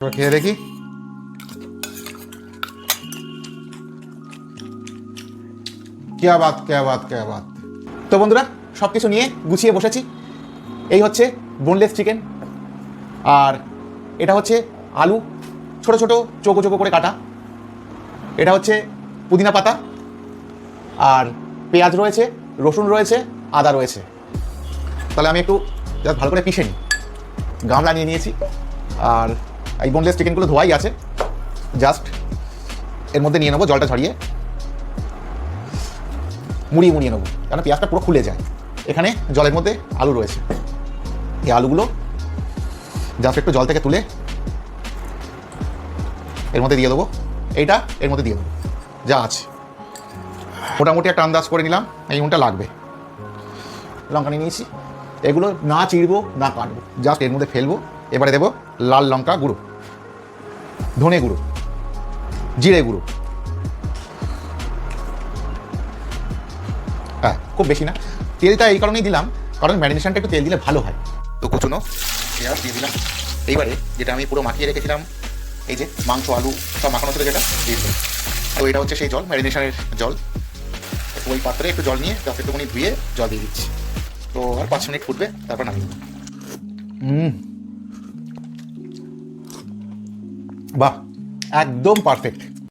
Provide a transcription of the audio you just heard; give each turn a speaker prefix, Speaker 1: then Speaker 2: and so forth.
Speaker 1: খেয়ে দেখি। ক্যা বাত ক্যা বাত ক্যা বাত। তো বন্ধুরা, সব কিছু নিয়ে গুছিয়ে বসেছি। এই হচ্ছে বোনলেস চিকেন, আর এটা হচ্ছে আলু ছোট ছোট চৌকো চৌকো করে কাটা, এটা হচ্ছে পুদিনা পাতা, আর পেঁয়াজ রয়েছে, রসুন রয়েছে, আদা রয়েছে। তাহলে আমি একটু জাস্ট ভালো করে পিষে নিই। গামলা নিয়ে নিয়েছি, আর এই বোনলেস চিকেনগুলো ধোয়াই আছে, জাস্ট এর মধ্যে নিয়ে নেবো জলটা ঝরিয়ে, মুড়িয়ে মুড়িয়ে নেবো, কারণ পেঁয়াজটা পুরো খুলে যায়। এখানে জলের মধ্যে আলু রয়েছে, এই আলুগুলো জাস্ট একটু জল থেকে তুলে এর মধ্যে দিয়ে দেবো, এইটা এর মধ্যে দিয়ে দেবো, যা আছে মোটামুটি একটা আন্দাজ করে নিলাম এই নুনটা লাগবে। লঙ্কা নিয়ে নিয়েছি, এগুলো না চিড়বো না কাটবো, জাস্ট এর মধ্যে ফেলবো। এবারে দেবো লাল লঙ্কা গুঁড়ো, ধনে গুঁড়ো, জিরে গুঁড়ো, হ্যাঁ খুব বেশি না। তেলটা এই কারণেই দিলাম কারণ ম্যারিনেশনটা একটু তেল দিলে ভালো হয়। তো কুচুনো পেঁয়াজ দিয়ে দিলাম। এইবারে যেটা আমি পুরো মাখিয়ে রেখেছিলাম, এই যে মাংস আলু সব মাখানো ছিল যেটা, দিয়ে দিলাম। তো এটা হচ্ছে সেই জল, ম্যারিনেশনের জল। ওই পাত্রে একটু জল নিয়ে তাতে একটুখানি ধুয়ে জল দিয়ে দিচ্ছি। তো আর 5 মিনিট ফুটবে, তারপর নামিয়ে দেবো। বাহ, একদম পারফেক্ট।